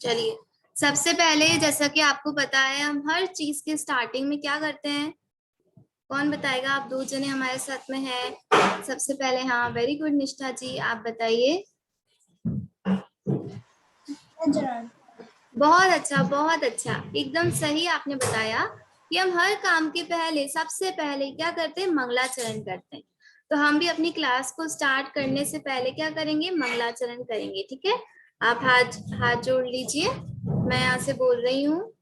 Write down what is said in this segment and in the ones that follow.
चलिए, सबसे पहले जैसा कि आपको पता है हम हर चीज के स्टार्टिंग में क्या करते हैं। कौन बताएगा? आप दो जने हमारे साथ में हैं सबसे पहले। हाँ, वेरी गुड निष्ठा जी, आप बताइए। बहुत अच्छा, एकदम सही आपने बताया कि हम हर काम के पहले सबसे पहले क्या करते हैं? मंगलाचरण करते हैं। तो हम भी अपनी क्लास को स्टार्ट करने से पहले क्या करेंगे? मंगलाचरण करेंगे। ठीक है, आप हाथ हाथ जोड़ लीजिए। मैं यहाँ से बोल रही हूँ।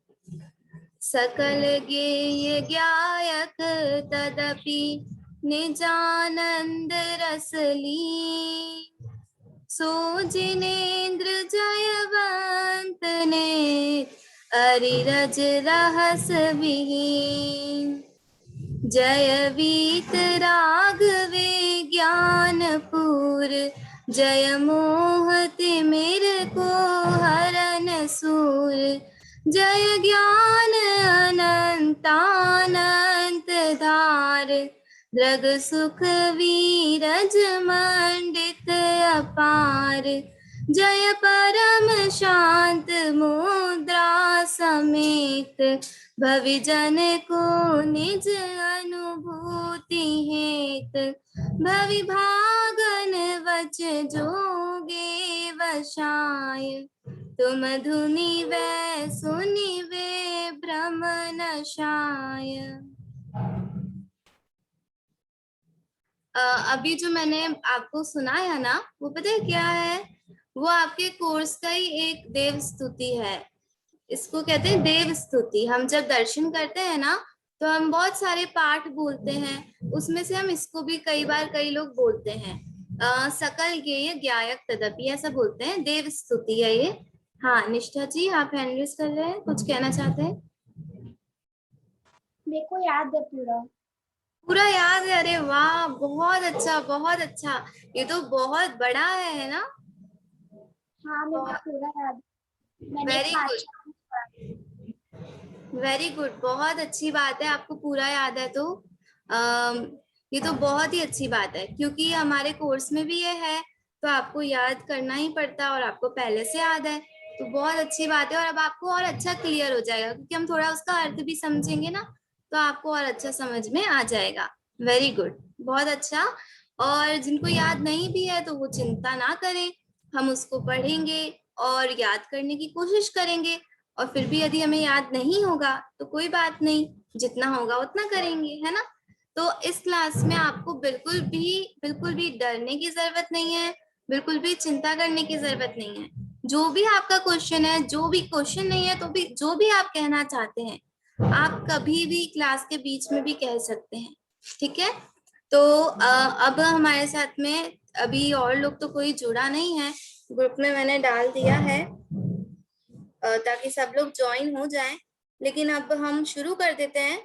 सकल गेय गायक तदपि निजानंद रसली, सो जिनेन्द्र जयवंत ने अरिरज रहस विहीन, जय वीत राघवे ज्ञानपुर, जय मोहति मेर को हरन सूर, जय ज्ञान अनंतानंत धार, दृग सुख वीरज मंडित अपार, जय परम शांत मुद्रा समेत, भवि जन को निज अनुभूति हेत, भवि भागन वच जोगे वशाय, तुम धुनि वै सुनि वे भ्रम नशाय। अभी जो मैंने आपको सुनाया ना, वो पता है क्या है? वो आपके कोर्स का ही एक देव स्तुति है। इसको कहते हैं देव स्तुति। हम जब दर्शन करते हैं ना, तो हम बहुत सारे पाठ बोलते हैं, उसमें से हम इसको भी कई बार कई लोग बोलते हैं। सकल गेय गायक तदपि ऐसा बोलते हैं, देव स्तुति है ये। हाँ निष्ठा जी, आप हैंड रेज कर रहे हैं, कुछ कहना चाहते हैं? मेरे को याद है पूरा। पूरा याद है? अरे वाह, बहुत अच्छा बहुत अच्छा। ये तो बहुत बड़ा है ना? हाँ, मेरे को पूरा याद है। मैंने वेरी गुड, 5 वेरी गुड, बहुत अच्छी बात है आपको पूरा याद है। तो अम, ये तो बहुत ही अच्छी बात है, क्योंकि हमारे कोर्स में भी ये है, तो आपको याद करना ही पड़ता है और आपको पहले से याद है। तो बहुत अच्छी बात है, और अब आपको और अच्छा क्लियर हो जाएगा, क्योंकि हम थोड़ा उसका अर्थ भी समझेंगे ना, तो आपको और अच्छा समझ में आ जाएगा। वेरी गुड, बहुत अच्छा। और जिनको याद नहीं भी है तो वो चिंता ना करें, हम उसको पढ़ेंगे और याद करने की कोशिश करेंगे। और फिर भी यदि हमें याद नहीं होगा तो कोई बात नहीं, जितना होगा उतना करेंगे, है ना? तो इस क्लास में आपको बिल्कुल भी डरने की जरूरत नहीं है, बिल्कुल भी चिंता करने की जरूरत नहीं है। जो भी आपका क्वेश्चन है, जो भी क्वेश्चन नहीं है, तो भी जो भी आप कहना चाहते हैं, आप कभी भी क्लास के बीच में भी कह सकते हैं। ठीक है? तो अब हमारे साथ में अभी और लोग तो कोई जुड़ा नहीं है, ग्रुप में मैंने डाल दिया है ताकि सब लोग ज्वाइन हो जाएं। लेकिन अब हम शुरू कर देते हैं।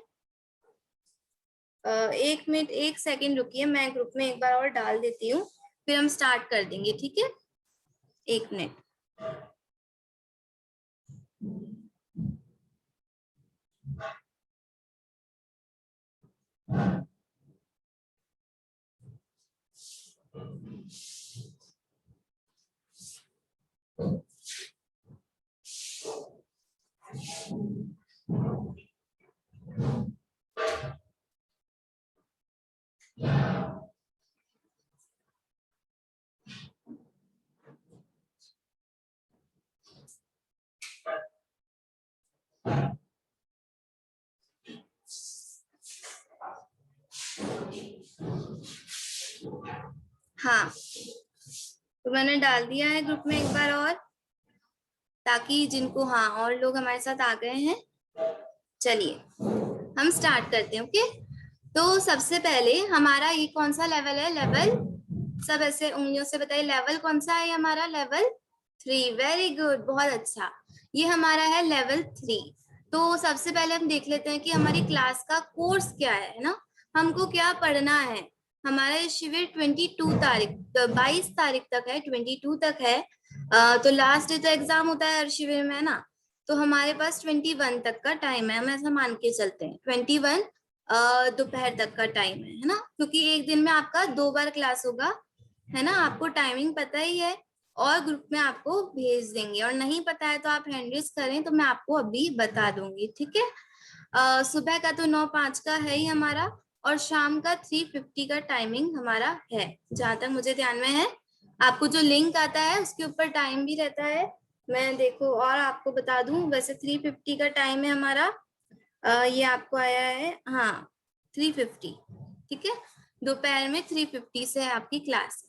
1 मिनट 1 सेकंड रुकिए, मैं ग्रुप में एक बार और डाल देती हूँ, फिर हम स्टार्ट कर देंगे। ठीक है, 1 मिनट। हाँ, तो मैंने डाल दिया है ग्रुप में एक बार और, ताकि जिनको, हाँ और लोग हमारे साथ आ गए हैं। चलिए हम स्टार्ट करते हैं। ओके, तो सबसे पहले हमारा ये कौन सा लेवल है? लेवल, सब ऐसे उंगलियों से बताइए, लेवल कौन सा है हमारा? लेवल 3। वेरी गुड, बहुत अच्छा। ये हमारा है लेवल 3। तो सबसे पहले हम देख लेते हैं कि हमारी क्लास का कोर्स क्या है ना, हमको क्या पढ़ना है। हमारा ये शिविर 22 तारीख, 22 तारीख तक है, 22 तक है। तो लास्ट डे तो एग्जाम होता है हर शिविर में, है ना? तो हमारे पास 21 तक का टाइम है, हम ऐसा मान के चलते हैं। 21 दोपहर तक का टाइम है ना? क्योंकि एक दिन में आपका 2 बार क्लास होगा, है ना? आपको टाइमिंग पता ही है। और ग्रुप में आपको भेज देंगे, और नहीं पता है तो आप हैंड रेज करें तो मैं आपको अभी बता दूंगी, ठीक है। सुबह का तो 9:05 का है ही हमारा, और शाम का 3:50 का टाइमिंग हमारा है, जहां तक मुझे ध्यान में है। आपको जो लिंक आता है उसके ऊपर टाइम भी रहता है, मैं देखो और आपको बता दूं, वैसे 3:50 का टाइम है हमारा। ये आपको आया है, हाँ 3:50, ठीक है। दोपहर में 3:50 से है आपकी क्लास।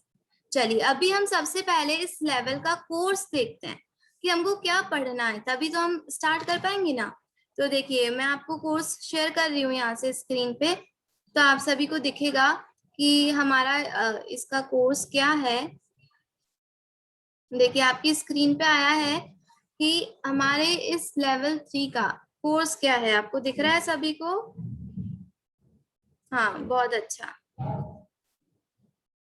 चलिए अभी हम सबसे पहले इस लेवल का कोर्स देखते हैं कि हमको क्या पढ़ना है, तभी तो हम स्टार्ट कर पाएंगे ना। तो देखिए मैं आपको कोर्स शेयर कर रही हूँ यहाँ से स्क्रीन पे, तो आप सभी को दिखेगा कि हमारा इसका कोर्स क्या है। देखिए आपकी स्क्रीन पे आया है कि हमारे इस लेवल 3 का कोर्स क्या है, आपको दिख रहा है सभी को? हाँ बहुत अच्छा।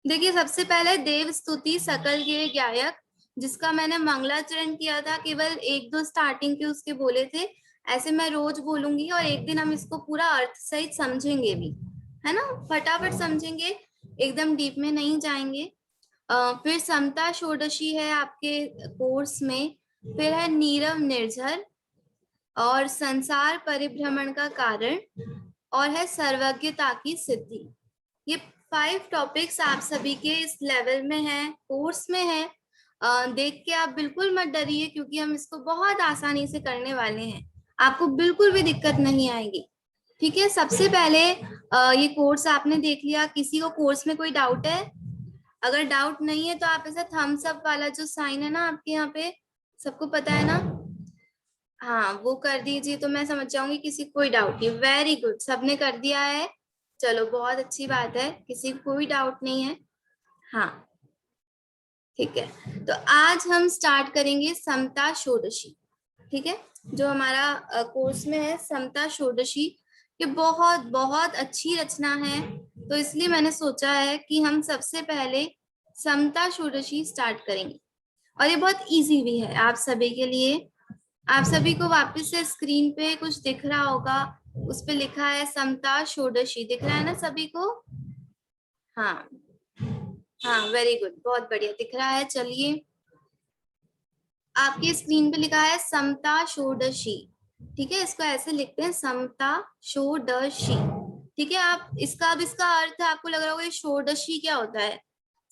देखिए सबसे पहले देव स्तुति सकल के गायक, जिसका मैंने मंगलाचरण किया था, केवल 1-2 स्टार्टिंग के उसके बोले थे। ऐसे मैं रोज बोलूंगी और एक दिन हम इसको पूरा अर्थ सहित समझेंगे भी, है ना, फटाफट समझेंगे, एकदम डीप में नहीं जाएंगे। फिर समता षोडशी है आपके कोर्स में, फिर है नीरव निर्झर, और संसार परिभ्रमण का कारण, और है सर्वज्ञता की सिद्धि। ये 5 टॉपिक्स आप सभी के इस लेवल में है, कोर्स में है। देख के आप बिल्कुल मत डरिए, क्योंकि हम इसको बहुत आसानी से करने वाले हैं, आपको बिल्कुल भी दिक्कत नहीं आएगी, ठीक है। सबसे पहले ये कोर्स आपने देख लिया, किसी को कोर्स में कोई डाउट है? अगर डाउट नहीं है तो आप ऐसा थम्स अप वाला जो साइन है ना आपके यहाँ पे, सबको पता है ना, हाँ वो कर दीजिए, तो मैं समझ जाऊंगी किसी को कोई डाउट नहीं। वेरी गुड, सबने कर दिया है, चलो बहुत अच्छी बात है, किसी को कोई डाउट नहीं है। हाँ ठीक है, तो आज हम स्टार्ट करेंगे समता षोडशी, ठीक है। जो हमारा कोर्स में है समता षोडशी, ये बहुत बहुत अच्छी रचना है, तो इसलिए मैंने सोचा है कि हम सबसे पहले समता षोडशी स्टार्ट करेंगे, और ये बहुत इजी भी है आप सभी के लिए। आप सभी को वापस से स्क्रीन पे कुछ दिख रहा होगा, उस पे लिखा है समता षोडशी, दिख रहा है ना सभी को? हाँ हाँ वेरी गुड, बहुत बढ़िया दिख रहा है। चलिए आपकी स्क्रीन पे लिखा है समता षोडशी, ठीक है, इसको ऐसे लिखते हैं समता षोडशी, ठीक है। आप इसका, अब इसका अर्थ आपको लग रहा होगा ये षोडशी क्या होता है।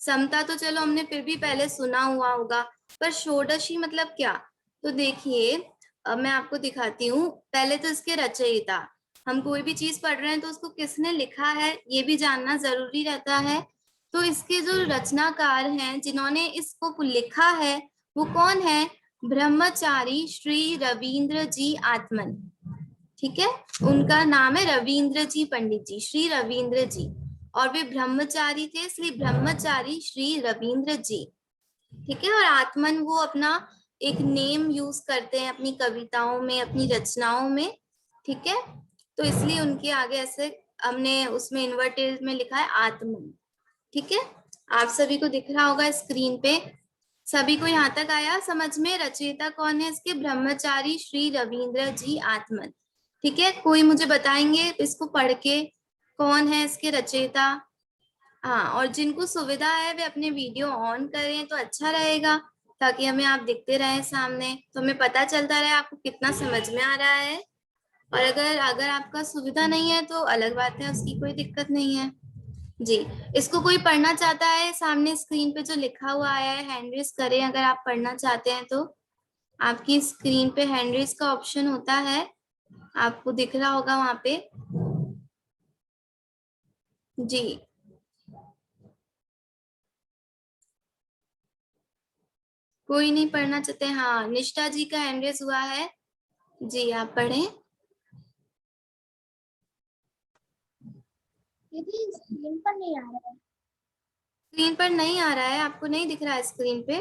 समता तो चलो हमने फिर भी पहले सुना हुआ होगा, पर षोडशी मतलब क्या? तो देखिए अब मैं आपको दिखाती हूँ, पहले तो इसके रचयिता, हम कोई भी चीज पढ़ रहे हैं तो उसको किसने लिखा है ये भी जानना जरूरी रहता है। तो इसके जो रचनाकार हैं जिन्होंने इसको लिखा है वो कौन है? ब्रह्मचारी श्री रविंद्र जी आत्मन, ठीक है, उनका नाम है रविंद्र जी पंडित जी, श्री रविंद्र जी, और वे ब्रह्मचारी थे, इसलिए ब्रह्मचारी श्री रविंद्र जी, ठीक है। और आत्मन वो अपना एक नेम यूज करते हैं अपनी कविताओं में, अपनी रचनाओं में, ठीक है, तो इसलिए उनके आगे ऐसे हमने उसमें इन्वर्टेड में लिखा है आत्मन, ठीक है। आप सभी को दिख रहा होगा स्क्रीन पे, सभी को यहाँ तक आया समझ में? रचयिता कौन है इसके? ब्रह्मचारी श्री रविंद्र जी आत्मन, ठीक है। कोई मुझे बताएंगे इसको पढ़ के कौन है इसके रचयिता? हाँ, और जिनको सुविधा है वे अपने वीडियो ऑन करें तो अच्छा रहेगा, ताकि हमें आप दिखते रहे सामने, तो हमें पता चलता रहे आपको कितना समझ में आ रहा है। और अगर अगर आपका सुविधा नहीं है तो अलग बात है, उसकी कोई दिक्कत नहीं है जी। इसको कोई पढ़ना चाहता है, सामने स्क्रीन पे जो लिखा हुआ आया है हैंड रेज करें अगर आप पढ़ना चाहते हैं तो। आपकी स्क्रीन पे हैंड रेज का ऑप्शन होता है, आपको दिख रहा होगा वहां पे जी। कोई नहीं पढ़ना चाहते? हाँ निष्ठा जी का हैंड रेज हुआ है जी, आप पढ़ें। दीदी स्क्रीन पर नहीं आ रहा है। स्क्रीन पर नहीं आ रहा है? आपको नहीं दिख रहा है स्क्रीन पे?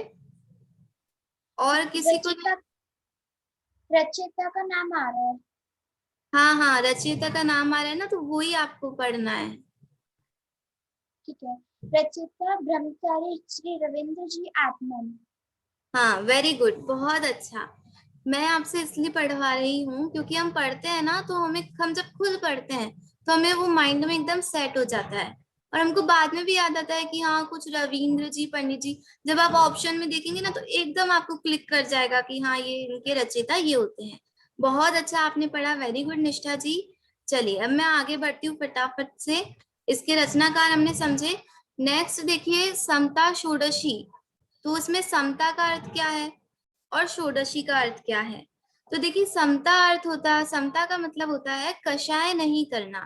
और किसी को? रचिता रचिता का नाम आ रहा है। हाँ हाँ रचयिता का नाम आ रहा है ना, तो वही आपको पढ़ना है। ठीक है, रचिता ब्रह्मचारी श्री रविंद्र जी आत्मन। हाँ वेरी गुड, बहुत अच्छा। मैं आपसे इसलिए पढ़वा रही हूँ क्योंकि हम पढ़ते हैं ना, तो हम जब खुद पढ़ते हैं तो हमें वो माइंड में एकदम सेट हो जाता है, और हमको बाद में भी याद आता है कि हाँ कुछ रविंद्र जी, पंडित जी, जब आप ऑप्शन में देखेंगे ना तो एकदम आपको क्लिक कर जाएगा कि हाँ ये इनके रचयिता ये होते हैं। बहुत अच्छा आपने पढ़ा, वेरी गुड निष्ठा जी। चलिए अब मैं आगे बढ़ती हूँ फटाफट से। इसके रचनाकार हमने समझे। नेक्स्ट देखिए समता षोडशी। तो उसमें समता का अर्थ क्या है और षोडशी का अर्थ क्या है? तो देखिए समता अर्थ होता है, समता का मतलब होता है कषाय नहीं करना।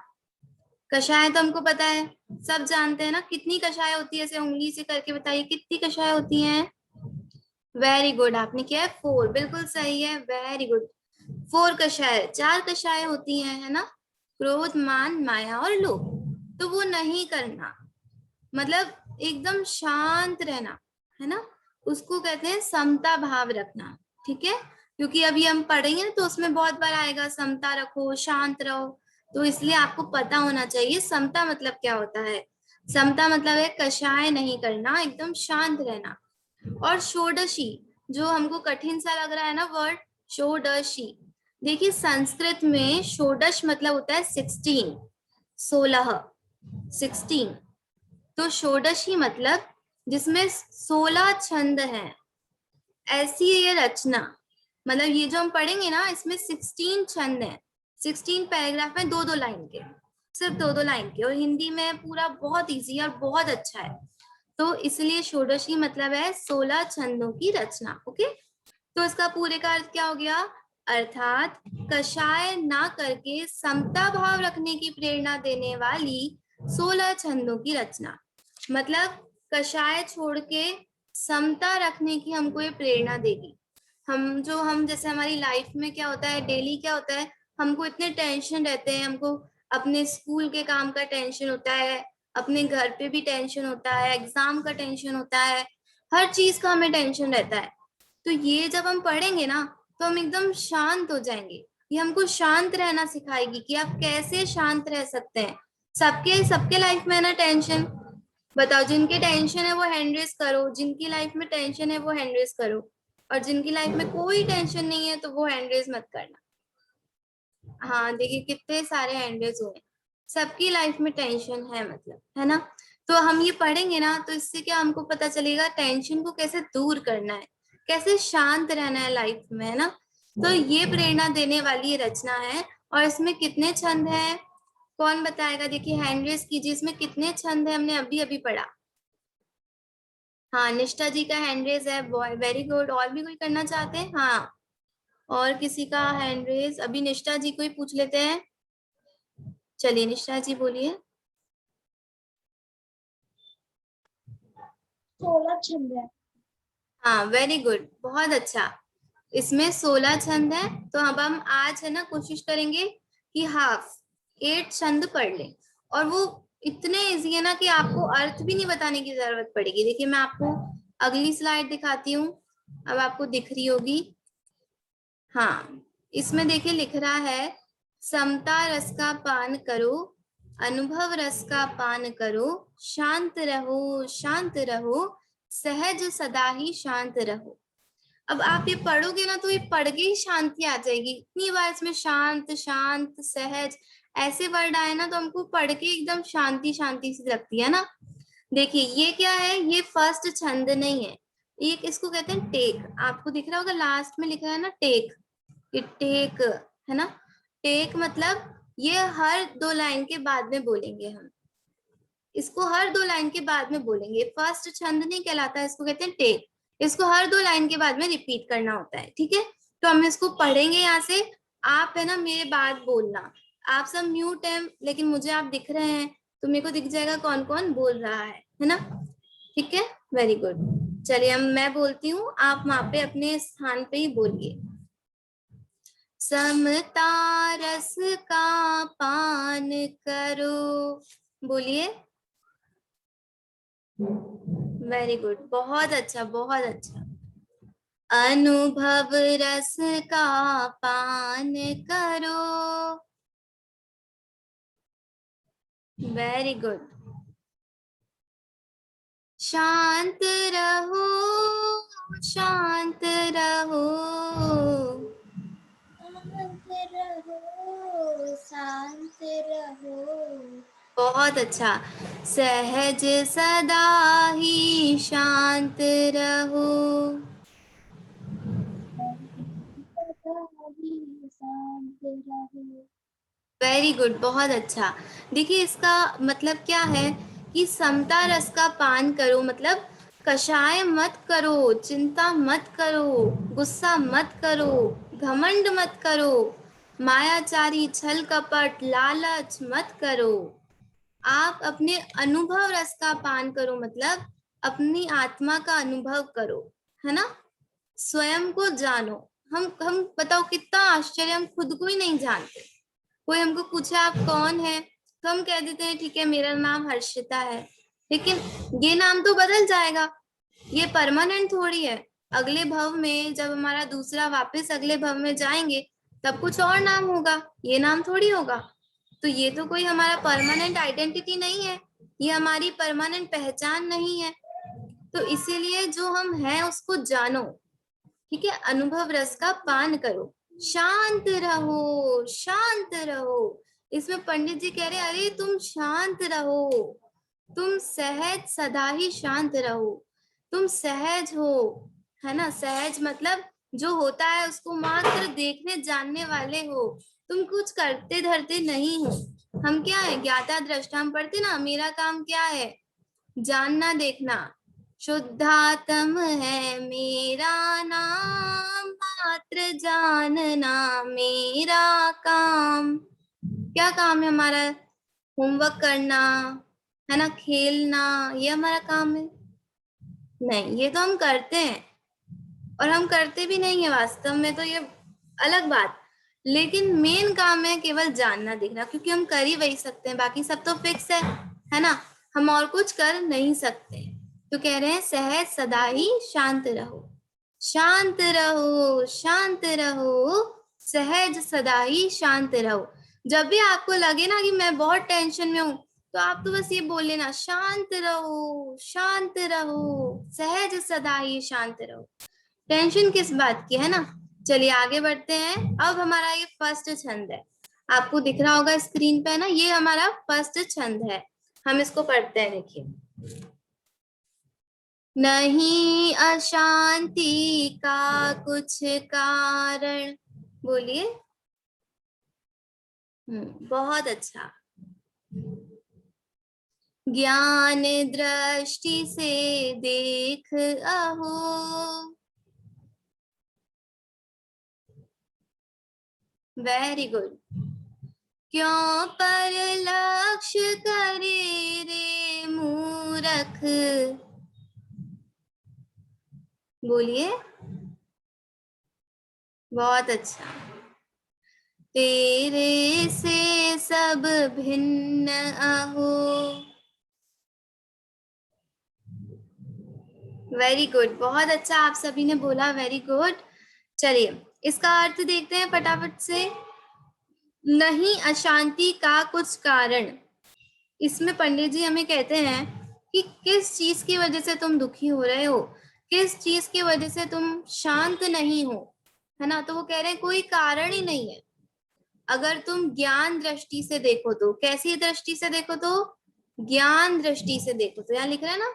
कषाय तो हमको पता है, सब जानते हैं ना। कितनी कषाय होती है, ऐसे उंगली से करके बताइए कितनी कषाय होती हैं? वेरी गुड, आपने किया है 4, बिल्कुल सही है, वेरी गुड। 4 कषाय, 4 कषाय होती हैं, है ना? क्रोध, मान, माया और लोभ। तो वो नहीं करना मतलब एकदम शांत रहना, है ना? उसको कहते हैं समता भाव रखना। ठीक है, क्योंकि अभी हम पढ़ेंगे ना तो उसमें बहुत बार आएगा समता रखो, शांत रहो। तो इसलिए आपको पता होना चाहिए समता मतलब क्या होता है। समता मतलब है कषाय नहीं करना, एकदम शांत रहना। और षोडशी, जो हमको कठिन सा लग रहा है ना वर्ड, षोडशी। देखिए संस्कृत में षोडश मतलब होता है 16, 16, 16। तो षोडशी मतलब जिसमें 16 छंद हैं, ऐसी ये रचना। मतलब ये जो हम पढ़ेंगे ना इसमें 16 छंद हैं, 16 पैराग्राफ में 2-2 लाइन के, सिर्फ 2-2 लाइन के, और हिंदी में पूरा बहुत इजी और बहुत अच्छा है। तो इसलिए षोडशी मतलब है 16 छंदों की रचना। ओके, तो इसका पूरे का अर्थ क्या हो गया? अर्थात कषाय ना करके समता भाव रखने की प्रेरणा देने वाली 16 छंदों की रचना। मतलब कषाय छोड़ के समता रखने की हमको ये प्रेरणा देगी। हम जैसे हमारी लाइफ में क्या होता है, डेली क्या होता है, हमको इतने टेंशन रहते हैं, हमको अपने स्कूल के काम का टेंशन होता है, अपने घर पे भी टेंशन होता है, एग्जाम का टेंशन होता है, हर चीज का हमें टेंशन रहता है। तो ये जब हम पढ़ेंगे ना तो हम एकदम शांत हो जाएंगे। ये हमको शांत रहना सिखाएगी कि आप कैसे शांत रह सकते हैं। सबके सबके लाइफ में है ना टेंशन। बताओ, जिनके टेंशन है वो हैंड रेस करो, जिनकी लाइफ में टेंशन है वो हैंड रेस करो, और जिनकी लाइफ में कोई टेंशन नहीं है तो वो हैंड रेस मत करना। हाँ देखिए कितने सारे हैंड रेस हुए। सबकी लाइफ में टेंशन है मतलब, है ना? तो हम ये पढ़ेंगे ना तो इससे क्या हमको पता चलेगा टेंशन को कैसे दूर करना है, कैसे शांत रहना है लाइफ में, है ना? तो ये प्रेरणा देने वाली ये रचना है। और इसमें कितने छंद हैं, कौन बताएगा? देखिए हैंड रेस कीजिए, इसमें कितने छंद है हमने अभी अभी पढ़ा। हाँ निष्ठा जी का हैंड रेस है, वेरी गुड। और भी कोई करना चाहते हैं? हाँ, और किसी का हैंड रेस? अभी निष्ठा जी को ही पूछ लेते हैं। चलिए निष्ठा जी बोलिए। 16 छंद है। हाँ वेरी गुड, बहुत अच्छा। इसमें 16 छंद है। तो अब हम आज है ना कोशिश करेंगे कि हाफ 8 छंद पढ़ लें। और वो इतने इजी है ना कि आपको अर्थ भी नहीं बताने की जरूरत पड़ेगी। देखिए मैं आपको अगली स्लाइड दिखाती हूँ, अब आपको दिख रही होगी। हाँ, इसमें देखिए लिख रहा है समता रस का पान करो, अनुभव रस का पान करो, शांत रहो, सहज सदा ही शांत रहो। अब आप ये पढ़ोगे ना तो ये पढ़ के ही शांति आ जाएगी। इतनी बार इसमें शांत, शांत, सहज ऐसे वर्ड आए ना तो हमको पढ़ के एकदम शांति शांति सी लगती है ना। देखिए ये क्या है, ये फर्स्ट छंद नहीं है, एक इसको कहते हैं टेक। आपको दिख रहा होगा लास्ट में लिखा है ना टेक, ये टेक है ना। टेक मतलब ये हर 2 लाइन के बाद में बोलेंगे हम, इसको हर 2 लाइन के बाद में बोलेंगे। फर्स्ट छंद नहीं कहलाता, इसको कहते हैं टेक। इसको हर 2 लाइन के बाद में रिपीट करना होता है। ठीक है, तो हम इसको पढ़ेंगे यहाँ से। आप है ना मेरे बाद बोलना। आप सब म्यूट है लेकिन मुझे आप दिख रहे हैं, तो मेरे को दिख जाएगा कौन कौन बोल रहा है ना? ठीक है, वेरी गुड। चलिए अब मैं बोलती हूँ, आप वहां पे अपने स्थान पे ही बोलिए। समता रस का पान करो, बोलिए। वेरी गुड, बहुत अच्छा, बहुत अच्छा। अनुभव रस का पान करो, वेरी गुड। शांत रहो, शांत रहो, शांत रहो, शांत रहो। बहुत अच्छा। सहज सदा ही शांत रहो। सदा ही शांत रहो। वेरी गुड, बहुत अच्छा। देखिए इसका मतलब क्या है कि समता रस का पान करो, मतलब कषाय मत करो, चिंता मत करो, गुस्सा मत करो, घमंड मत करो, मायाचारी छल कपट लालच मत करो। आप अपने अनुभव रस का पान करो, मतलब अपनी आत्मा का अनुभव करो, है ना। स्वयं को जानो। हम बताओ कितना आश्चर्य, हम खुद को ही नहीं जानते। कोई हमको पूछे आप कौन है, तो हम कह देते हैं ठीक है मेरा नाम हर्षिता है, लेकिन ये नाम तो बदल जाएगा, ये परमानेंट थोड़ी है। अगले भव में जब हमारा दूसरा वापस अगले भव में जाएंगे तब कुछ और नाम होगा, ये नाम थोड़ी होगा। तो ये तो कोई हमारा परमानेंट आइडेंटिटी नहीं है, ये हमारी परमानेंट पहचान नहीं है। तो इसीलिए जो हम हैं उसको जानो, ठीक है। अनुभव रस का पान करो, शांत रहो, शांत रहो। इसमें पंडित जी कह रहे हैं अरे तुम शांत रहो, तुम सहज सदा ही शांत रहो, तुम सहज हो, है ना। सहज मतलब जो होता है उसको मात्र देखने जानने वाले हो, तुम कुछ करते धरते नहीं हो। हम क्या है, ज्ञाता दृष्टा, हम पढ़ते ना, मेरा काम क्या है, जानना देखना। शुद्धात्म है मेरा नाम, मात्र जानना मेरा काम। क्या काम है हमारा, होमवर्क करना, है ना, खेलना, ये हमारा काम है? नहीं, ये तो हम करते हैं, और हम करते भी नहीं है वास्तव में, तो ये अलग बात। लेकिन मेन काम है केवल जानना देखना, क्योंकि हम कर ही वही सकते हैं, बाकी सब तो फिक्स है ना। हम और कुछ कर नहीं सकते। तो कह रहे हैं सहज सदा ही शांत रहो, शांत रहो, शांत रहो, सहज सदा ही शांत रहो। जब भी आपको लगे ना कि मैं बहुत टेंशन में हूं, तो आप तो बस ये बोल लेना, शांत रहो, शांत रहो, सहज सदा ही शांत रहो। टेंशन किस बात की, है ना। चलिए आगे बढ़ते हैं। अब हमारा ये फर्स्ट छंद है, आपको दिख रहा होगा स्क्रीन पे ना, ये हमारा फर्स्ट छंद है। हम इसको पढ़ते हैं, देखिए। नहीं अशांति का कुछ कारण, बोलिए। बहुत अच्छा। ज्ञान दृष्टि से देख अहो, वेरी गुड। क्यों पर लक्ष्य करे रे मूरख, बोलिए। बहुत अच्छा। तेरे से सब भिन्न अहो, वेरी गुड, बहुत अच्छा आप सभी ने बोला, वेरी गुड। चलिए इसका अर्थ देखते हैं फटाफट से। नहीं अशांति का कुछ कारण, इसमें पंडित जी हमें कहते हैं कि किस चीज की वजह से तुम दुखी हो रहे हो, किस चीज की वजह से तुम शांत नहीं हो, है ना। तो वो कह रहे हैं कोई कारण ही नहीं है। अगर तुम ज्ञान दृष्टि से देखो, तो कैसी दृष्टि से देखो, तो ज्ञान दृष्टि से देखो, तो यहाँ लिख रहा है ना,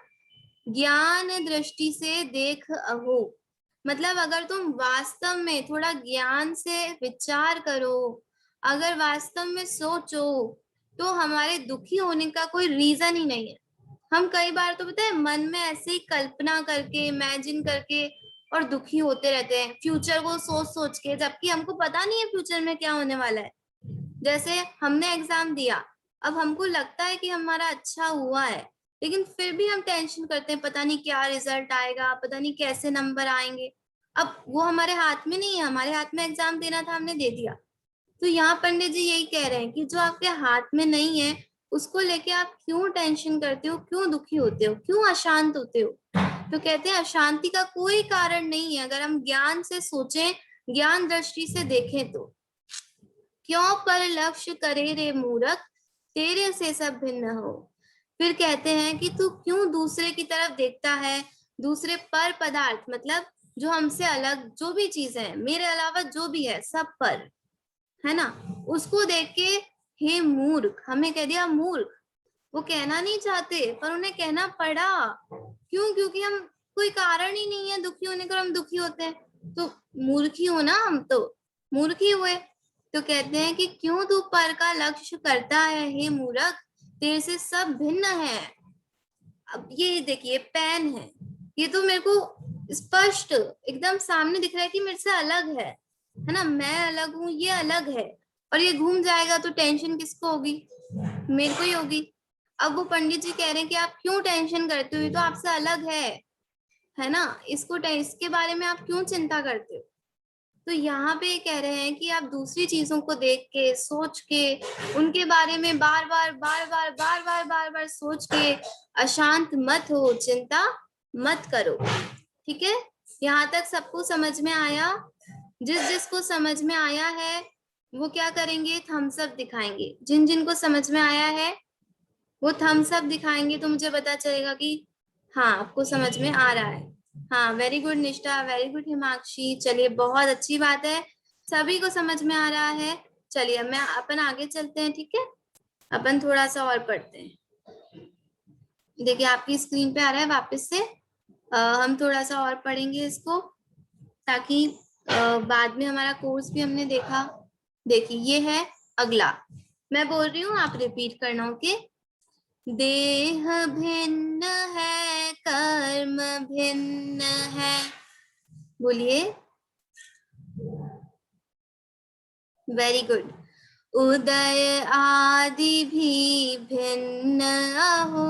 ज्ञान दृष्टि से देख अहो। मतलब अगर तुम वास्तव में थोड़ा ज्ञान से विचार करो, अगर वास्तव में सोचो, तो हमारे दुखी होने का कोई रीजन ही नहीं है। हम कई बार तो पता है मन में ऐसे ही कल्पना करके, इमेजिन करके, और दुखी होते रहते हैं फ्यूचर को सोच सोच के, जबकि हमको पता नहीं है फ्यूचर में क्या होने वाला है। जैसे हमने एग्जाम दिया, अब हमको लगता है कि हमारा अच्छा हुआ है, लेकिन फिर भी हम टेंशन करते हैं, पता नहीं क्या रिजल्ट आएगा, पता नहीं कैसे नंबर आएंगे। अब वो हमारे हाथ में नहीं है, हमारे हाथ में एग्जाम देना था, हमने दे दिया। तो यहाँ पंडित जी यही कह रहे हैं कि जो आपके हाथ में नहीं है उसको लेके आप क्यों टेंशन करते हो, क्यों दुखी होते हो, क्यों अशांत होते हो। तो कहते हैं अशांति का कोई कारण नहीं है अगर हम ज्ञान से सोचें, ज्ञान दृष्टि से देखें तो। क्यों पर लक्ष्य करे रे मूर्ख, तेरे से सब भिन्न हो। फिर कहते हैं कि तू क्यों दूसरे की तरफ देखता है, दूसरे पर पदार्थ, मतलब जो हमसे अलग जो भी चीजें हैं, मेरे अलावा जो भी है सब पर, है ना, उसको देख के हे मूर्ख, हमें कह दिया मूर्ख। वो कहना नहीं चाहते पर उन्हें कहना पड़ा। क्यों? क्योंकि हम कोई कारण ही नहीं है दुखी होने का, हम दुखी होते हैं। तो मूर्ख ही हो ना, हम तो मूर्ख ही हुए। तो कहते हैं कि क्यों तू पर का लक्ष्य करता है हे मूर्ख, तेरे से सब भिन्न है। अब ये देखिए पेन है, ये तो मेरे को स्पष्ट एकदम सामने दिख रहा है कि मेरे से अलग है ना, मैं अलग हूँ, ये अलग है। और ये घूम जाएगा तो टेंशन किसको होगी? मेरे को ही होगी। अब वो पंडित जी कह रहे हैं कि आप क्यों टेंशन करते हो, ये तो आपसे अलग है ना, इसके बारे में आप क्यों चिंता करते हो? तो यहाँ पे कह रहे हैं कि आप दूसरी चीजों को देख के, सोच के, उनके बारे में बार बार सोच के अशांत मत हो, चिंता मत करो। ठीक है, यहाँ तक सबको समझ में आया? जिस जिसको समझ में आया है वो क्या करेंगे, थम्स अप दिखाएंगे। जिन जिनको समझ में आया है वो थम्स अप दिखाएंगे, तो मुझे पता चलेगा कि हाँ आपको समझ में आ रहा है। हाँ, वेरी गुड निष्ठा, वेरी गुड हिमाक्षी। चलिए बहुत अच्छी बात है, सभी को समझ में आ रहा है। चलिए अब मैं अपन आगे चलते हैं। ठीक है, अपन थोड़ा सा और पढ़ते हैं। देखिए आपकी स्क्रीन पे आ रहा है वापस से। हम थोड़ा सा और पढ़ेंगे इसको, ताकि बाद में हमारा कोर्स भी हमने देखा। देखिए ये है अगला, मैं बोल रही हूँ आप रिपीट करना। ओके, देह भिन्न है कर्म भिन्न है। बोलिए, वेरी गुड। उदय आदि भी भिन्न हो,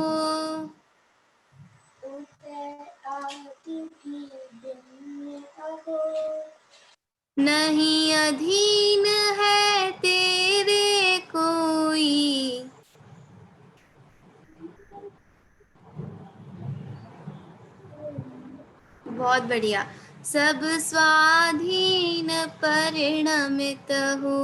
उदय आदि भी भिन्न हो, नहीं अधीन है तेरे कोई। बहुत बढ़िया। सब स्वाधीन परिणमित हो।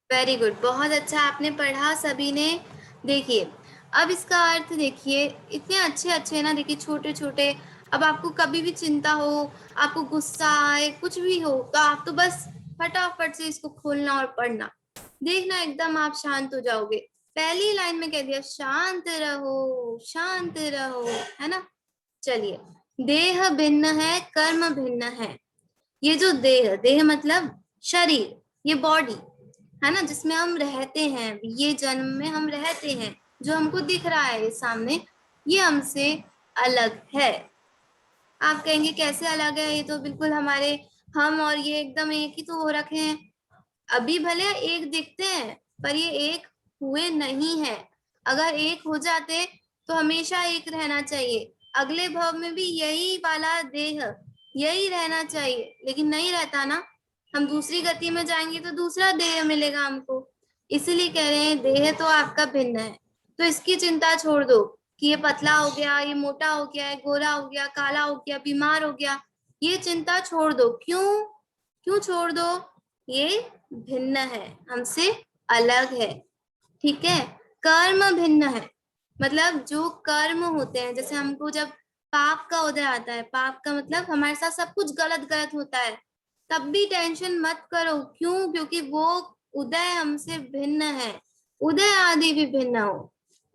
वेरी गुड, बहुत अच्छा आपने पढ़ा सभी ने। देखिए अब इसका अर्थ देखिए, इतने अच्छे अच्छे ना, देखिए छोटे छोटे। अब आपको कभी भी चिंता हो, आपको गुस्सा आए, कुछ भी हो, तो आप तो बस फटाफट से इसको खोलना और पढ़ना, देखना एकदम आप शांत हो जाओगे। पहली लाइन में कह दिया शांत रहो, शांत रहो, है ना। चलिए, देह भिन्न है कर्म भिन्न है। ये जो देह, देह मतलब शरीर, ये बॉडी है ना, जिसमें हम रहते हैं, ये जन्म में हम रहते हैं, जो हमको दिख रहा है सामने, ये हमसे अलग है। आप कहेंगे कैसे अलग है, ये तो बिल्कुल हमारे, हम और ये एकदम एक ही तो हो रखे हैं। अभी भले एक दिखते हैं पर ये एक हुए नहीं है। अगर एक हो जाते तो हमेशा एक रहना चाहिए, अगले भव में भी यही वाला देह यही रहना चाहिए, लेकिन नहीं रहता ना। हम दूसरी गति में जाएंगे तो दूसरा देह मिलेगा हमको। इसीलिए कह रहे हैं देह तो आपका भिन्न है, तो इसकी चिंता छोड़ दो कि ये पतला हो गया, ये मोटा हो गया, गोरा हो गया, काला हो गया, बीमार हो गया। ये चिंता छोड़ दो। क्यों? क्यों छोड़ दो? ये भिन्न है, हमसे अलग है। ठीक है, कर्म भिन्न है, मतलब जो कर्म होते हैं, जैसे हमको जब पाप का उदय आता है, पाप का मतलब हमारे साथ सब कुछ गलत गलत होता है, तब भी टेंशन मत करो। क्यों? क्योंकि वो उदय हमसे भिन्न है। उदय आदि भी भिन्न हो,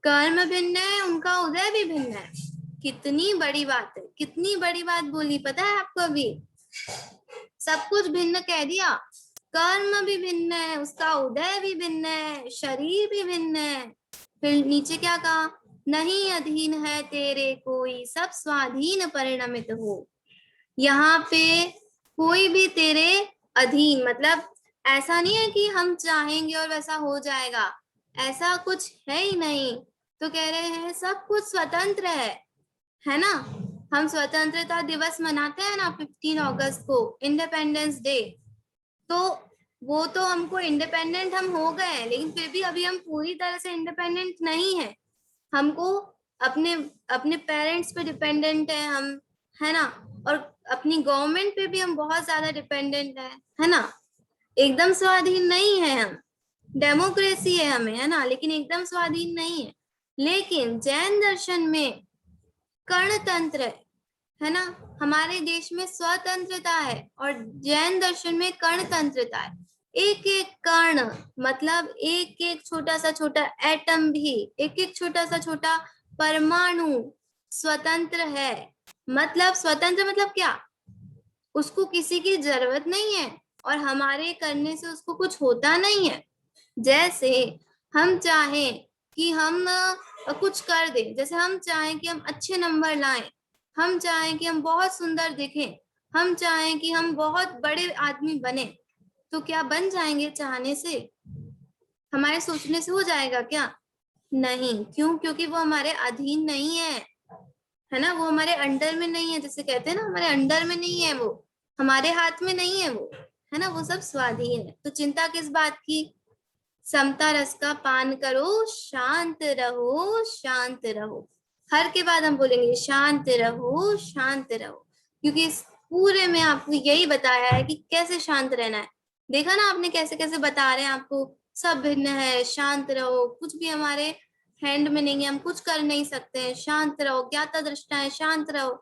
कर्म भिन्न है, उनका उदय भी भिन्न है। कितनी बड़ी बात है, कितनी बड़ी बात बोली, पता है आपको? अभी सब कुछ भिन्न कह दिया, कर्म भी भिन्न है, उसका उदय भी भिन्न है, शरीर भी भिन्न है। फिर नीचे क्या कहा, नहीं अधीन है तेरे कोई, सब स्वाधीन परिणमित हो। यहाँ पे कोई भी तेरे अधीन, मतलब ऐसा नहीं है कि हम चाहेंगे और वैसा हो जाएगा, ऐसा कुछ है ही नहीं। तो कह रहे हैं सब कुछ स्वतंत्र है ना। हम स्वतंत्रता दिवस मनाते हैं ना 15 अगस्त को, इंडिपेंडेंस डे। तो वो तो हमको इंडिपेंडेंट हम हो गए, लेकिन फिर भी अभी हम पूरी तरह से इंडिपेंडेंट नहीं है। हमको अपने अपने पेरेंट्स पे डिपेंडेंट है हम, है ना। और अपनी गवर्नमेंट पे भी हम बहुत ज्यादा डिपेंडेंट है ना। एकदम स्वाधीन नहीं है हम, डेमोक्रेसी है हमें, है ना, लेकिन एकदम स्वाधीन नहीं है। लेकिन जैन दर्शन में कर्णतंत्र है ना। हमारे देश में स्वतंत्रता है और जैन दर्शन में कर्णतंत्रता है। एक एक कर्ण मतलब एक एक छोटा एटम भी, एक एक छोटा छोटा परमाणु स्वतंत्र है। मतलब स्वतंत्र मतलब क्या, उसको किसी की जरूरत नहीं है और हमारे करने से उसको कुछ होता नहीं है। जैसे हम चाहें कि हम कुछ कर दें, जैसे हम चाहें कि हम अच्छे नंबर लाएं, हम चाहें कि हम बहुत सुंदर दिखें, हम चाहें कि हम बहुत बड़े आदमी बने, तो क्या बन जाएंगे चाहने से? हमारे सोचने से हो जाएगा क्या? नहीं। क्यों? क्योंकि वो हमारे अधीन नहीं है ना, वो हमारे अंडर में नहीं है। जैसे कहते हैं ना, हमारे अंडर में नहीं है वो, हमारे हाथ में नहीं है वो, है ना, वो सब स्वाधीन है। तो चिंता किस बात की? समता रस का पान करो, शांत रहो, शांत रहो। हर के बाद हम बोलेंगे शांत रहो, शांत रहो, क्योंकि इस पूरे में आपको यही बताया है कि कैसे शांत रहना है। देखा ना आपने कैसे कैसे बता रहे हैं आपको, सब भिन्न है, शांत रहो, कुछ भी हमारे हैंड में नहीं है, हम कुछ कर नहीं सकते हैं, शांत रहो, ज्ञाता दृष्टा है, शांत रहो,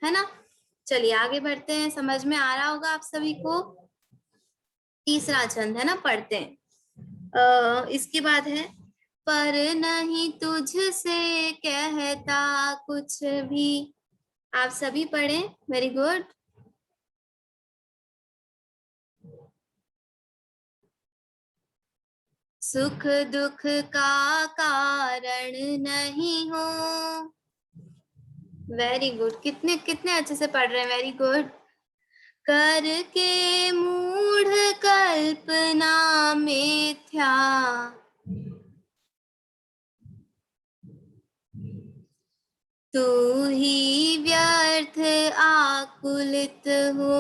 है ना। चलिए आगे बढ़ते हैं, समझ में आ रहा होगा आप सभी को। तीसरा छंद है ना, पढ़ते हैं। इसके बाद है, पर नहीं तुझसे कहता कुछ भी। आप सभी पढ़ें, वेरी गुड। सुख दुख का कारण नहीं हो। वेरी गुड, कितने कितने अच्छे से पढ़ रहे हैं, वेरी गुड। करके मूढ़ कल्पना मिथ्या, तू ही व्यर्थ आकुलित हो।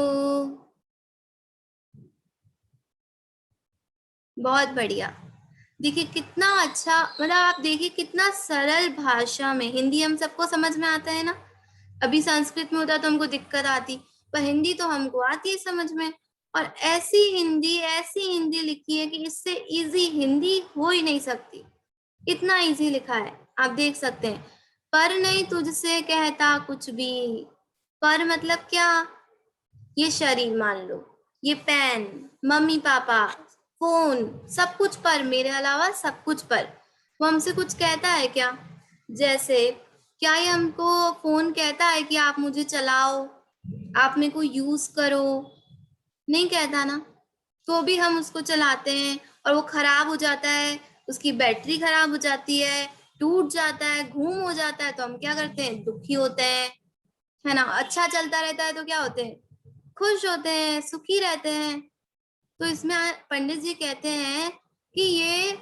बहुत बढ़िया। देखिए कितना अच्छा, मतलब आप देखिए कितना सरल भाषा में, हिंदी हम सबको समझ में आता है ना। अभी संस्कृत में होता तो हमको दिक्कत आती, पर हिंदी तो हमको आती है समझ में। और ऐसी हिंदी लिखी है कि इससे इजी हिंदी हो ही नहीं सकती, इतना इजी लिखा है। आप देख सकते हैं, पर नहीं तुझसे कहता कुछ भी। पर मतलब क्या? ये शरीर मान लो, ये पेन, मम्मी पापा, फोन, सब कुछ पर, मेरे अलावा सब कुछ पर। वो हमसे कुछ कहता है क्या? जैसे क्या ये हमको फोन कहता है कि आप मुझे चलाओ, आप मेरे को यूज करो? नहीं कहता ना। तो भी हम उसको चलाते हैं और वो खराब हो जाता है, उसकी बैटरी खराब हो जाती है, टूट जाता है, घूम हो जाता है, तो हम क्या करते हैं? दुखी होते हैं, है ना। अच्छा चलता रहता है तो क्या होते हैं? खुश होते हैं, सुखी रहते हैं। तो इसमें पंडित जी कहते हैं कि ये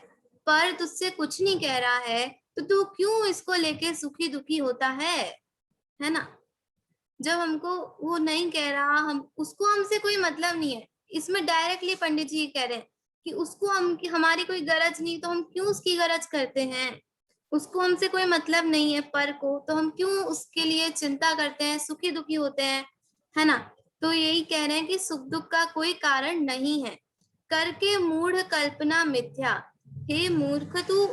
पर तुझसे कुछ नहीं कह रहा है, तो तू क्यों इसको लेके सुखी दुखी होता है ना। जब हमको वो नहीं कह रहा, हम उसको, हमसे कोई मतलब नहीं है। इसमें डायरेक्टली पंडित जी कह रहे हैं कि उसको हम, कि हमारी कोई गरज नहीं, तो हम क्यों उसकी गरज करते हैं? उसको हमसे कोई मतलब नहीं है पर को, तो हम क्यों उसके लिए चिंता करते हैं, सुखी दुखी होते हैं, है ना। तो यही कह रहे हैं कि सुख दुख का कोई कारण नहीं है। करके मूढ़ कल्पना मिथ्या, हे मूर्ख तू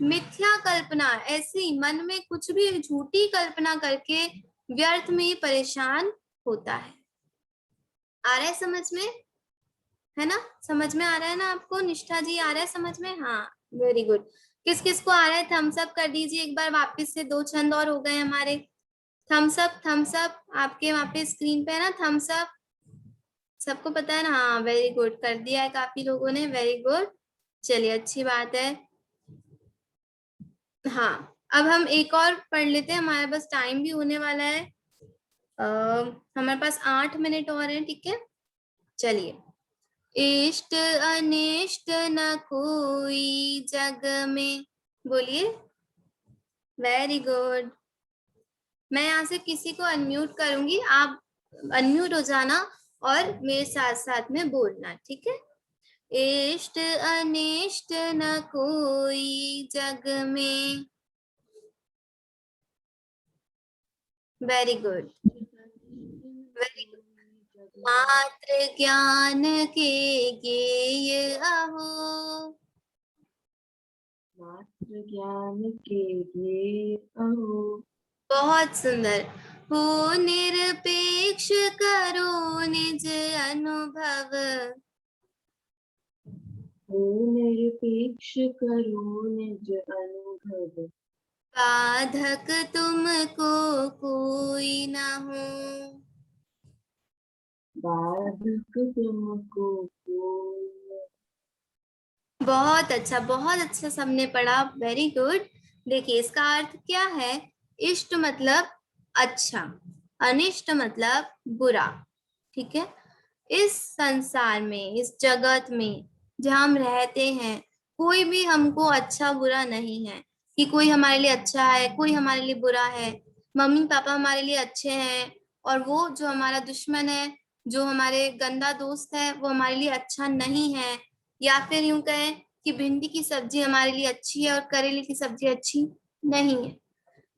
मिथ्या कल्पना, ऐसी मन में कुछ भी झूठी कल्पना करके व्यर्थ में ही परेशान होता है। आ रहा है समझ में? है ना, समझ में आ रहा है ना आपको? निष्ठा जी आ रहा है समझ में? हाँ, वेरी गुड। किस किस को आ रहा है थम्स अप कर दीजिए एक बार, वापस से 2 छंद और हो गए हमारे। थम्स अप, थम्स अप, आपके वहां पे स्क्रीन पे है ना थम्स अप, सबको पता है ना? हाँ वेरी गुड, कर दिया है काफी लोगों ने, वेरी गुड। चलिए अच्छी बात है। हाँ, अब हम एक और पढ़ लेते हैं, हमारे पास टाइम भी होने वाला है। हमारे पास 8 मिनट और हैं, ठीक है। चलिए, इष्ट अनिष्ट न कोई जग में, बोलिए। Very good. मैं यहाँ से किसी को अनम्यूट करूंगी, आप अनम्यूट हो जाना और मेरे साथ साथ में बोलना, ठीक है। इष्ट अनिष्ट न कोई जग में, वेरी गुड, वेरी गुड। मात्र ज्ञान के ज्ञेय अहो, मात्र ज्ञान के लिए अहो। बहुत सुंदर। हो निरपेक्ष करो निज अनुभव, हो निरपेक्ष करो निज अनुभव, बाधक तुमको कोई न हो, बाधक तुमको कोई। बहुत अच्छा सबने पढ़ा, वेरी गुड। देखिए इसका अर्थ क्या है, इष्ट मतलब अच्छा, अनिष्ट मतलब बुरा, ठीक है। इस संसार में, इस जगत में जहाँ हम रहते हैं, कोई भी हमको अच्छा बुरा नहीं है कि कोई हमारे लिए अच्छा है कोई हमारे लिए बुरा है। मम्मी पापा हमारे लिए अच्छे हैं और वो जो हमारा दुश्मन है, जो हमारे गंदा दोस्त है, वो हमारे लिए अच्छा नहीं है। या फिर यूं कहें कि भिंडी की सब्जी हमारे लिए अच्छी है और करेले की सब्जी अच्छी नहीं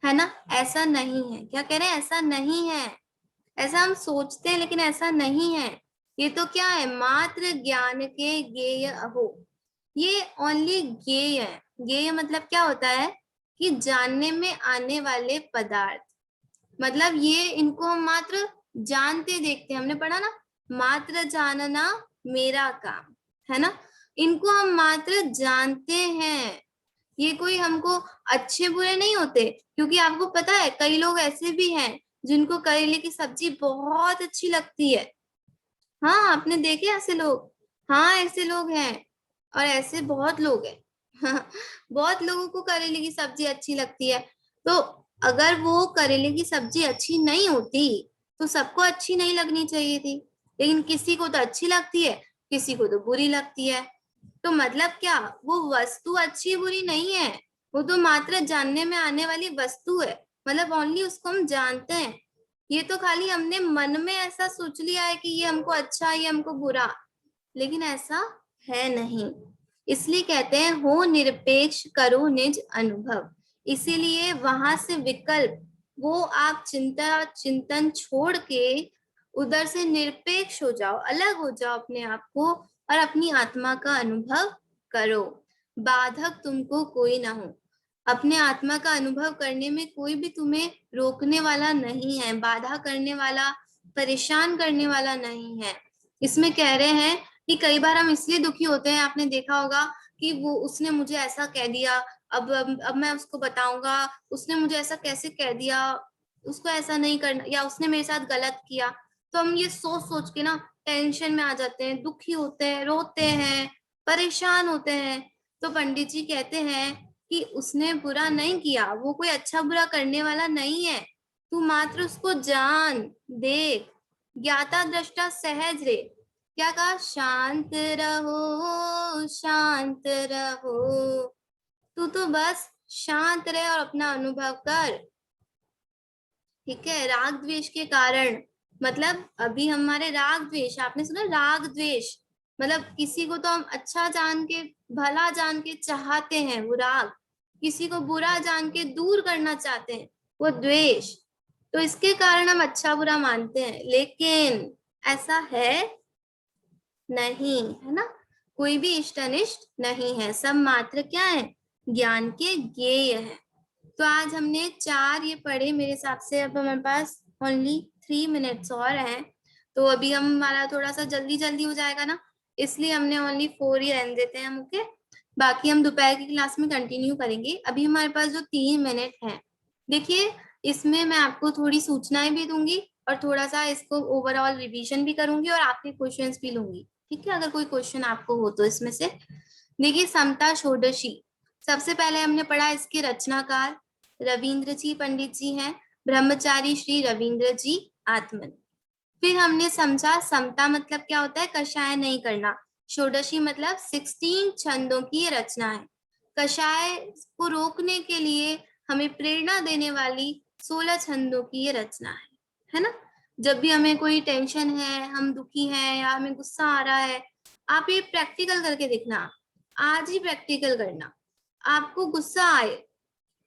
है ना। ऐसा नहीं है, क्या कह रहे हैं, ऐसा नहीं है। ऐसा हम सोचते हैं लेकिन ऐसा नहीं है। ये तो क्या है, मात्र ज्ञान के ज्ञेय हो, ये ओनली ज्ञेय है। ज्ञेय मतलब क्या होता है कि जानने में आने वाले पदार्थ, मतलब ये इनको हम मात्र जानते देखते हैं, हमने पढ़ा ना, मात्र जानना मेरा काम है ना। इनको हम मात्र जानते हैं, ये कोई हमको अच्छे बुरे नहीं होते। क्योंकि आपको पता है कई लोग ऐसे भी हैं जिनको करेले की सब्जी बहुत अच्छी लगती है। हाँ आपने देखे ऐसे लोग, हाँ ऐसे लोग हैं, और ऐसे बहुत लोग हैं। बहुत लोगों को करेले की सब्जी अच्छी लगती है। तो अगर वो करेले की सब्जी अच्छी नहीं होती तो सबको अच्छी नहीं लगनी चाहिए थी, लेकिन किसी को तो अच्छी लगती है, किसी को तो बुरी लगती है। तो मतलब क्या, वो वस्तु अच्छी बुरी नहीं है, वो तो मात्र जानने में आने वाली वस्तु है। मतलब ओनली उसको हम जानते हैं, ये तो खाली हमने मन में ऐसा सोच लिया है कि ये हमको अच्छा ये हमको बुरा, लेकिन ऐसा है नहीं। इसलिए कहते हैं हो निरपेक्ष करो निज अनुभव। इसीलिए वहां से विकल्प, वो आप चिंतन छोड़ के उधर से निरपेक्ष हो जाओ, अलग हो जाओ अपने आप को, और अपनी आत्मा का अनुभव करो। बाधक तुमको कोई ना हो, अपने आत्मा का अनुभव करने में कोई भी तुम्हें रोकने वाला नहीं है, बाधा करने वाला, परेशान करने वाला नहीं है। इसमें कह रहे हैं कि कई बार हम इसलिए दुखी होते हैं, आपने देखा होगा कि वो उसने मुझे ऐसा कह दिया, अब मैं उसको बताऊंगा, उसने मुझे ऐसा कैसे कह दिया, उसको ऐसा नहीं करना, या उसने मेरे साथ गलत किया। तो हम ये सोच सोच के ना टेंशन में आ जाते हैं, दुखी होते हैं, रोते हैं, परेशान होते हैं। तो पंडित जी कहते हैं कि उसने बुरा नहीं किया, वो कोई अच्छा बुरा करने वाला नहीं है, तू मात्र उसको जान, देख, ज्ञाता दृष्टा सहज रे। क्या कहा, शांत रहो शांत रहो, तू तो बस शांत रहे और अपना अनुभव कर, ठीक है। राग द्वेष के कारण, मतलब अभी हमारे राग द्वेष, आपने सुना राग द्वेष, मतलब किसी को तो हम अच्छा जान के, भला जान के चाहते हैं, वो राग, किसी को बुरा जान के दूर करना चाहते हैं, वो द्वेष। तो इसके कारण हम अच्छा बुरा मानते हैं, लेकिन ऐसा है नहीं, है ना। कोई भी इष्ट अनिष्ट नहीं है, सब मात्र क्या है, ज्ञान के ज्ञेय है। तो आज हमने 4 ये पढ़े मेरे हिसाब से, अब हमारे पास ओनली 3 मिनट्स और हैं। तो अभी हम, हमारा थोड़ा सा जल्दी जल्दी हो जाएगा ना, इसलिए हमने ओनली 4 ही रहने देते हैं हम, ओके। बाकी हम दोपहर की क्लास में कंटिन्यू करेंगे। अभी हमारे पास जो 3 मिनट हैं, देखिए इसमें मैं आपको थोड़ी सूचनाएं भी दूंगी और थोड़ा सा इसको ओवरऑल रिवीजन भी करूंगी और आपके क्वेश्चंस भी लूंगी, ठीक है, अगर कोई क्वेश्चन आपको हो तो इसमें से। देखिए समता षोडशी, सबसे पहले हमने पढ़ा इसके रचनाकार रविंद्र जी पंडित जी हैं, ब्रह्मचारी श्री रविंद्र जी आत्मन। फिर हमने समझा समता मतलब क्या होता है, कषाय नहीं करना। षोडशी मतलब 16 छंदों की ये रचना है। कषाय को रोकने के लिए हमें प्रेरणा देने वाली 16 छंदों की ये रचना है ना। जब भी हमें कोई टेंशन है, हम दुखी हैं या हमें गुस्सा आ रहा है, आप ये प्रैक्टिकल करके देखना, आज ही प्रैक्टिकल करना। आपको गुस्सा आए,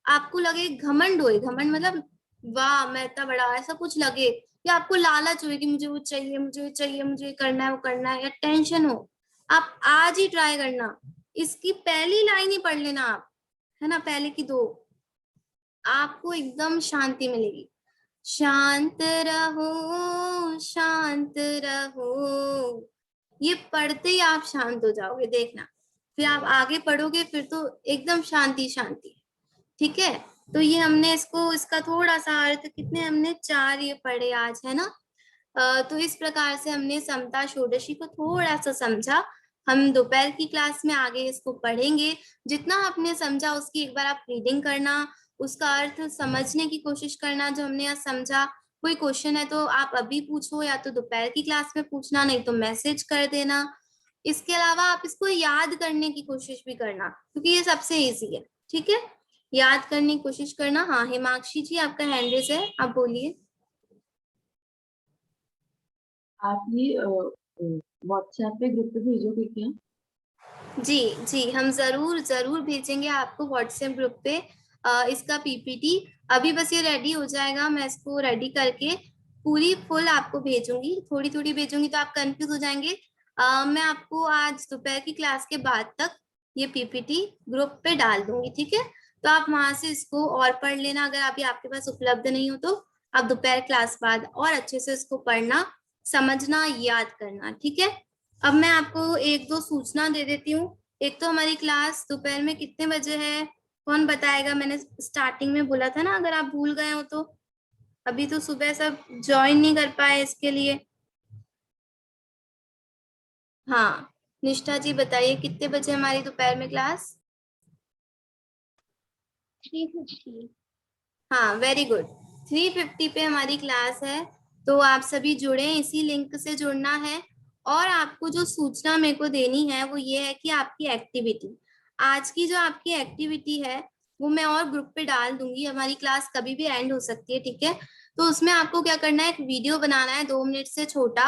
आपको लगे घमंड होए, घमंड मतलब वाह मैं इतना बड़ा, ऐसा कुछ लगे, या आपको लालच हुए कि मुझे वो चाहिए, मुझे चाहिए, मुझे करना है, वो करना है, या टेंशन हो, आप आज ही ट्राई करना, इसकी पहली लाइन ही पढ़ लेना आप, है ना, पहले की 2, आपको एकदम शांति मिलेगी। शांत रहो शांत रहो। ये पढ़ते ही आप शांत हो जाओगे, देखना। फिर आप आगे पढ़ोगे फिर तो एकदम शांति शांति। ठीक है, तो ये हमने इसका थोड़ा सा अर्थ, कितने हमने 4 ये पढ़े आज, है ना। तो इस प्रकार से हमने समता षोडशी को थोड़ा सा समझा। हम दोपहर की क्लास में आगे इसको पढ़ेंगे। जितना आपने समझा उसकी एक बार आप रीडिंग करना, उसका अर्थ समझने की कोशिश करना जो हमने आज समझा। कोई क्वेश्चन है तो आप अभी पूछो, या तो दोपहर की क्लास में पूछना, नहीं तो मैसेज कर देना। इसके अलावा आप इसको याद करने की कोशिश भी करना, क्योंकि ये सबसे इजी है। ठीक है, याद करने की कोशिश करना। हाँ हिमाक्षी जी, आपका हैंड रेज है, आप बोलिए। आप ये व्हाट्सएप पे ग्रुप पे भेजोगे क्या? जी जी, हम जरूर जरूर भेजेंगे आपको व्हाट्सएप ग्रुप पे इसका पीपीटी। अभी बस ये रेडी हो जाएगा, मैं इसको रेडी करके पूरी फुल आपको भेजूंगी। थोड़ी थोड़ी भेजूंगी तो आप कंफ्यूज हो जाएंगे। मैं आपको आज दोपहर की क्लास के बाद तक ये पीपीटी ग्रुप पे डाल दूंगी। ठीक है, तो आप वहां से इसको और पढ़ लेना। अगर अभी आपके पास उपलब्ध नहीं हो तो आप दोपहर क्लास बाद और अच्छे से इसको पढ़ना, समझना, याद करना। ठीक है, अब मैं आपको एक दो सूचना दे देती हूँ। एक तो हमारी क्लास दोपहर में कितने बजे है, कौन बताएगा? मैंने स्टार्टिंग में बोला था ना, अगर आप भूल गए हो तो। अभी तो सुबह सब ज्वाइन नहीं कर पाए इसके लिए। हाँ, निष्ठा जी बताइए कितने बजे हमारी दोपहर में क्लास? 350। हाँ वेरी गुड, 3:50 पे हमारी क्लास है। तो आप सभी जुड़े, इसी लिंक से जुड़ना है। और आपको जो सूचना मेरे को देनी है वो ये है कि आपकी एक्टिविटी, आज की जो आपकी एक्टिविटी है वो मैं और ग्रुप पे डाल दूंगी। हमारी क्लास कभी भी एंड हो सकती है, ठीक है। तो उसमें आपको क्या करना है, एक वीडियो बनाना है 2 मिनट से छोटा,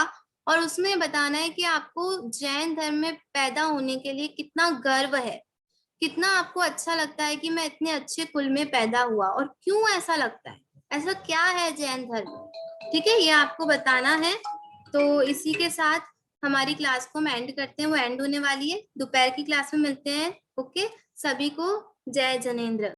और उसमें बताना है कि आपको जैन धर्म में पैदा होने के लिए कितना गर्व है, कितना आपको अच्छा लगता है कि मैं इतने अच्छे कुल में पैदा हुआ, और क्यों ऐसा लगता है, ऐसा क्या है जैन धर्म में। ठीक है, ये आपको बताना है। तो इसी के साथ हमारी क्लास को हम एंड करते हैं, वो एंड होने वाली है। दोपहर की क्लास में मिलते हैं। ओके, सभी को जय जनेन्द्र।